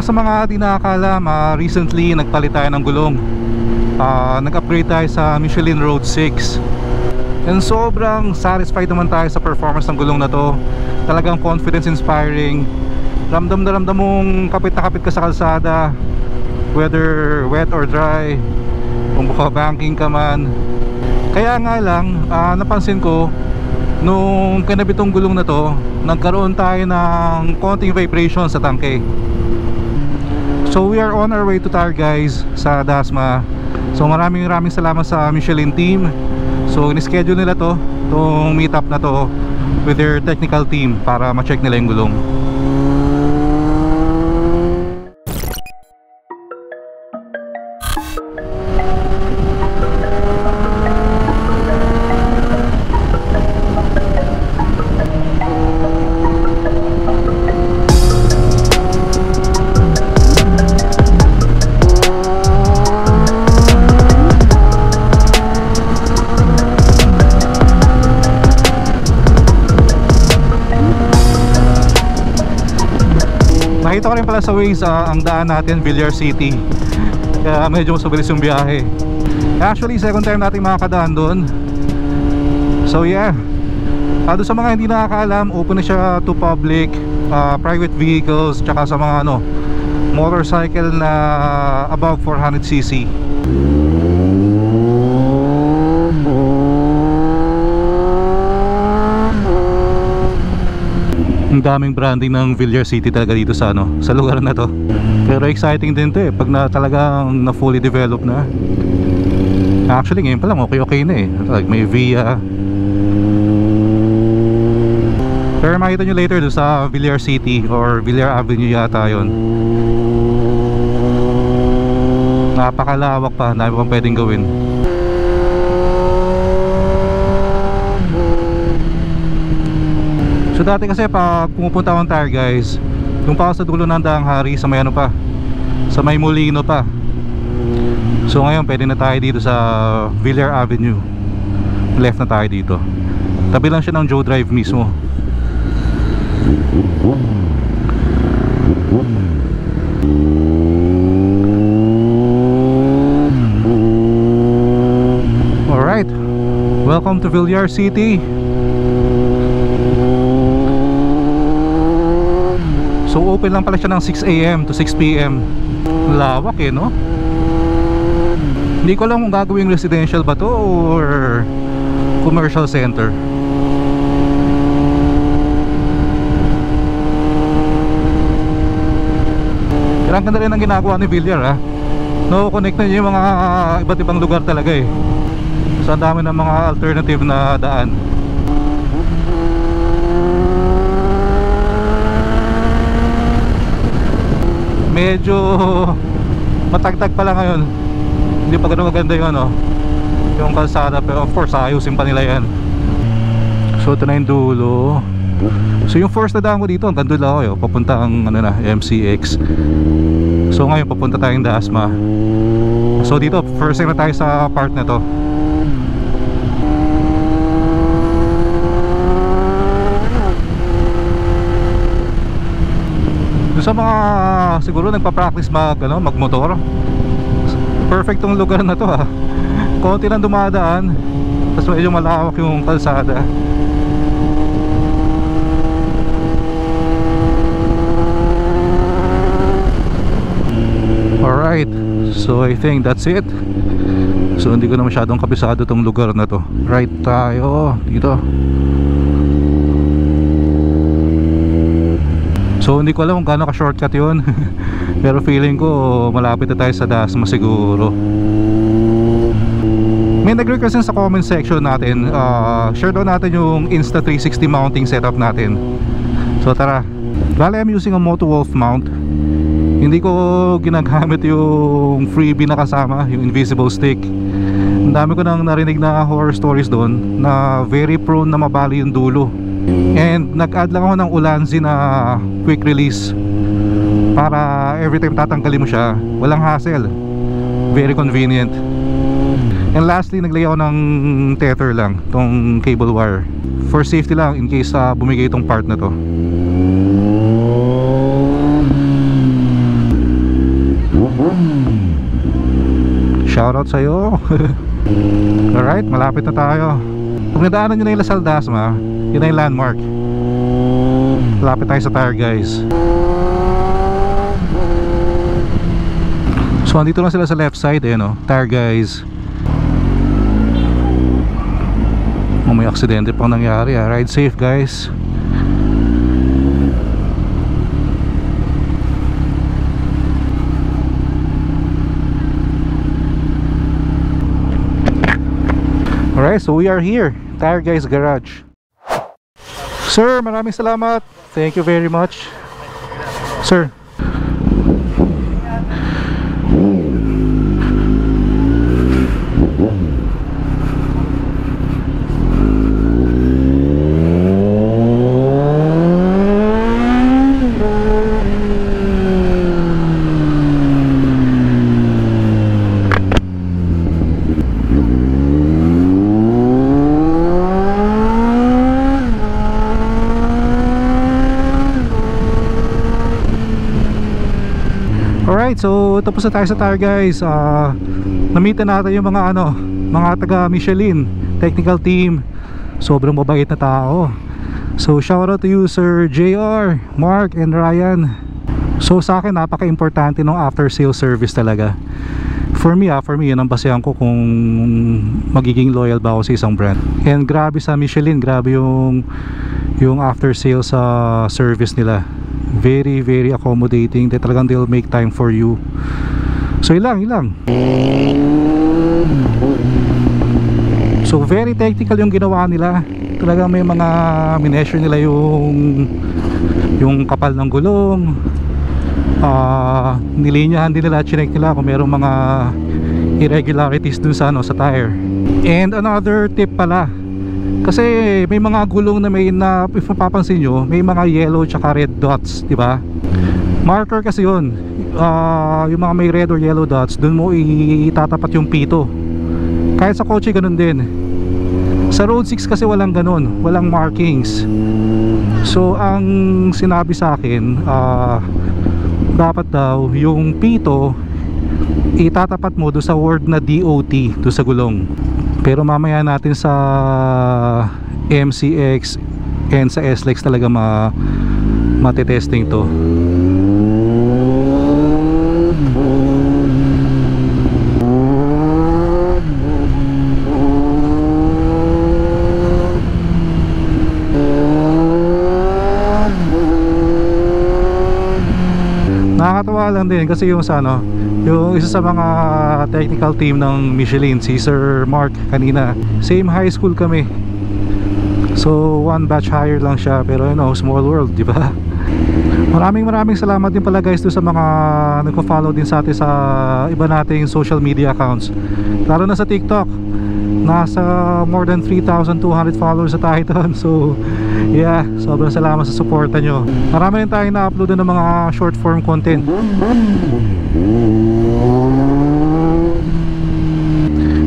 sa mga di nakakaalam, recently nagpalit tayo ng gulong. Nag-upgrade tayo sa Michelin Road 6. And sobrang satisfied naman tayo sa performance ng gulong na to. Talagang confidence inspiring. Ramdam na ramdam mong kapit na kapit ka sa kalsada, whether wet or dry, kung buka-banking ka man. Kaya nga lang, napansin ko nung kinabit tong gulong na to, nagkaroon tayo ng konting vibration sa tangke. So we are on our way to Tar guys sa Dasma. So maraming salamat sa Michelin team. So in-schedule nila tong meetup na to with their technical team para ma-check nila yung gulong. Nakita ko rin pala sa Waze ang daan natin, Villar City. Kaya medyo mas mabilis yung biyahe. Actually, second time natin makakadaan doon. So yeah, doon sa mga hindi nakakaalam, open na siya to public, private vehicles, tsaka sa mga motorcycle na above 400cc. Ang daming branding ng Villar City talaga dito sa sa lugar na to. Pero exciting din to pag talagang na fully developed na. Actually ngayon pa lang okay na like may via. Pero makita nyo later doon sa Villar City or Villar Avenue yata yun. Napakalawak pa, dami pang pwedeng gawin. So dati kasi pag pumupunta akong Tar guys, yung pa sa dulo ng Daang Hari sa may sa may Molino pa. So ngayon pwede na tayo dito sa Villar Avenue. Left na tayo dito. Tabi lang siya ng Joe Drive mismo. Alright, welcome to Villar City. So open lang pala siya ng 6 AM to 6 PM. Lawak no? Hindi ko alam kung gagawing residential ba to or commercial center. Pero ang ganda rin ang ginagawa ni Villar no-connect na niya yung mga iba't ibang lugar talaga So ang dami ng mga alternative na daan. Medyo matagtag pa lang ngayon. Hindi pa gano'n maganda yun yung kalsada. Pero of course ayusin pa nila yan. So ito na yung dulo. So yung first na daan ko dito, hanggang doon lang ako papunta ang MCX. So ngayon papunta tayong Dasma. So dito first time na tayo sa part na to. Sa mga siguro nagpa-practice magmotor, perfect tong lugar na to konti lang dumadaan, tapos medyo malawak yung kalsada. Alright, so I think that's it. So hindi ko na masyadong kabisado tong lugar na to. Right tayo dito. So hindi ko alam kung gaano ka-shortcut yun. Pero feeling ko malapit na tayo sa Dasma siguro. May nag-request sa comment section natin, share daw natin yung Insta360 mounting setup natin. So tara. Bale, I'm using a Motowolf mount. Hindi ko ginagamit yung freebie na kasama, yung invisible stick. Ang dami ko nang narinig na horror stories doon na very prone na mabali yung dulo. And nag-add lang ako ng Ulanzi na quick release para every time tatanggalin mo siya, walang hassle. Very convenient. And lastly, naglagay ako ng tether lang, tong cable wire, for safety lang in case bumigay itong part na to. Shoutout sa'yo. Alright, malapit na tayo. Kung nadaanan nyo na yung Lasal Dasma, yun na yung landmark. Malapit tayo sa tire guys. So andito lang sila sa left side, no? Tire guys. Oh, may aksidente pang nangyari, ha? Ride safe guys. Alright, so we are here, Tire Guys Garage. Sir, maraming salamat. Thank you very much, sir. Alright, so tapos na tayo sa tire guys. Na-meet na natin yung mga mga taga Michelin technical team. Sobrang mabait na tao. So shout out to you Sir JR, Mark and Ryan. So sa akin napaka-importante ng after sales service talaga. For me yun ang basehan ko kung magiging loyal ba ako sa isang brand. And grabe sa Michelin, grabe yung after sales service nila. Very very accommodating. Talagang they'll make time for you. So ilang so very technical yung ginawa nila. Talagang may mga mineasure nila yung kapal ng gulong, nilinyahan din nila, chinek nila kung merong mga irregularities dun sa tire. And another tip pala, kasi may mga gulong na if mapapansin nyo, may mga yellow tsaka red dots, di ba? Marker kasi yun. Yung mga may red or yellow dots, dun mo itatapat yung pito. Kahit sa kotse ganun din. Sa Road 6 kasi walang ganun, walang markings. So ang sinabi sa akin, dapat daw yung pito itatapat mo do sa word na DOT, do sa gulong. Pero mamaya natin sa MCX and sa SLEX talaga matitesting to. Nakakatawa lang din kasi yung yung isa sa mga technical team ng Michelin, si Sir Mark kanina, same high school kami. So one batch higher lang siya, pero small world, di ba? Maraming salamat din pala guys sa mga nagko-follow din sa atin sa iba nating social media accounts. Lalo na sa TikTok. Nasa more than 3,200 followers sa tayo doon. So yeah, sobrang salamat sa suporta nyo. Marami rin tayong na-upload ng mga short form content.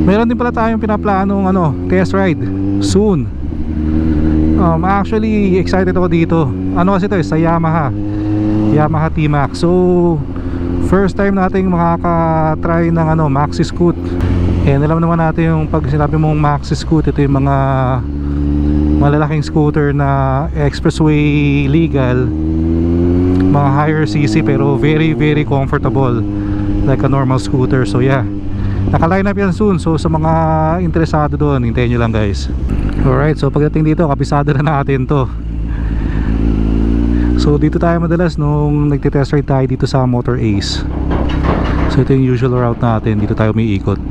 Meron din pala tayong pinaplanong test ride soon. Actually excited ako dito. Kasi ito sa Yamaha T-Max. So first time nating makaka-try ng Maxi Scoot. And alam naman natin yung pag sinabi mong Maxi Scoot, ito yung mga malalaking scooter na expressway legal, mga higher cc pero very very comfortable like a normal scooter. So yeah, naka-line up yan soon. So sa mga interesado doon, hintayin nyo lang guys. Alright, so pagdating dito, kabisado na natin to. So dito tayo madalas nung nagtitest ride tayo dito sa Motor Ace. So ito yung usual route natin, dito tayo may ikot.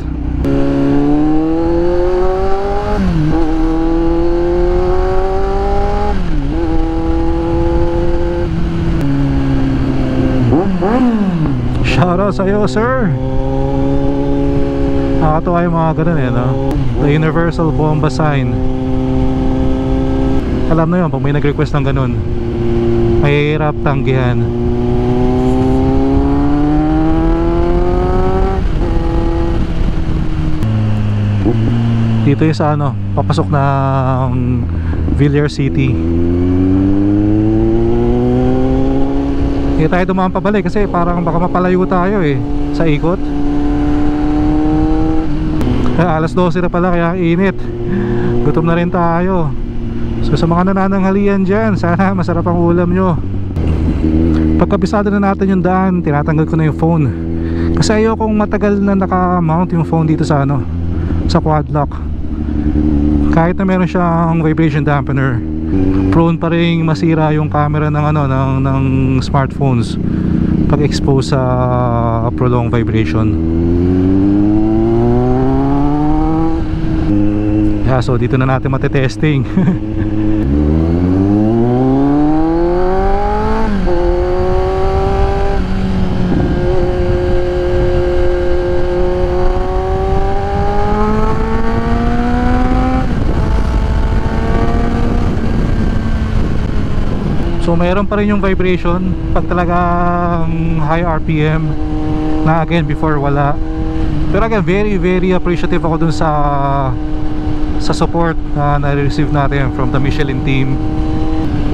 Shoutout sa'yo sir. Nakakatawa yung mga ganun The Universal Bomba Sign. Alam na yun, pag may nag-request ng ganun, mahirap tanggihan. Dito yung sa papasok ng Villar City. Hindi tayo dumaan pabalik kasi parang baka mapalayo tayo eh sa ikot. Alas 12 na pala kaya ang init. Gutom na rin tayo. So sa mga nanananghalian dyan, sana masarap ang ulam nyo. Pagkabisado na natin yung daan, tinatanggal ko na yung phone. Kasi ayokong matagal na naka-mount yung phone dito sa ano, sa quad lock. Kahit na meron siyang vibration dampener, prone pa rin masira yung camera ng ano ng smartphones pag expose sa prolonged vibration. Yeah, so dito na natin matetesting. So mayroon pa rin yung vibration pag talagang high RPM na again before wala. Pero again very appreciative ako dun sa support na na-receive natin from the Michelin team.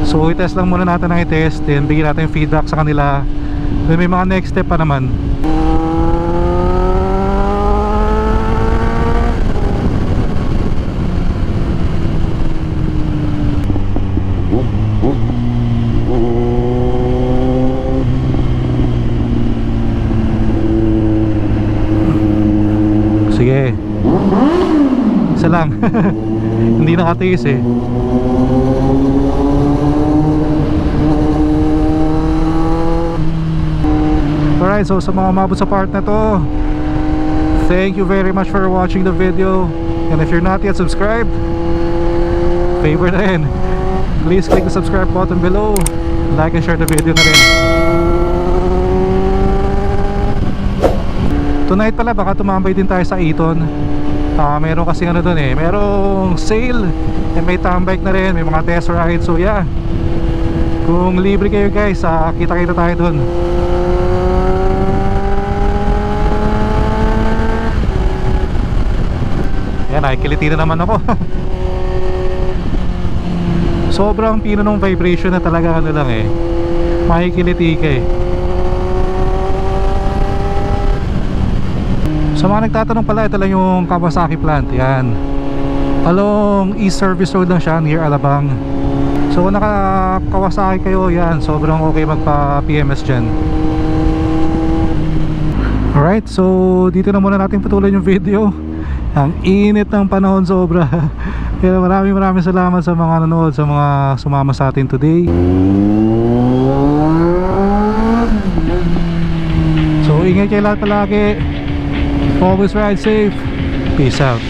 So i-test lang muna natin ang i-test, then bigyan natin yung feedback sa kanila, then may mga next step pa naman. Sige, isa lang. Hindi nakatiis eh. Alright, so sa mga umabot sa part na to, thank you very much for watching the video. And if you're not yet subscribed, favor na rin, please click the subscribe button below, like and share the video na rin. Tonight pala baka tumambay din tayo sa Eton. Meron kasi ano dun eh, merong sale and may tambike na rin, may mga test ride. So yeah, kung libre kayo guys, kita-kita tayo dun. Yan, nakikiliti na naman ako. Sobrang pino ng vibration na talaga ano lang eh, makikiliti ka eh. Sa mga nagtatanong pala, ito lang yung Kawasaki plant. Yan, along East Service Road lang siya, near Alabang. So kung naka Kawasaki kayo, yan, sobrang okay magpa PMS dyan. Alright, so dito na muna natin patuloy yung video. Ang init ng panahon sobra. Kaya maraming salamat sa mga nanood, sa mga sumama sa atin today. So ingat kayo lahat palagi. Always ride safe. Peace out.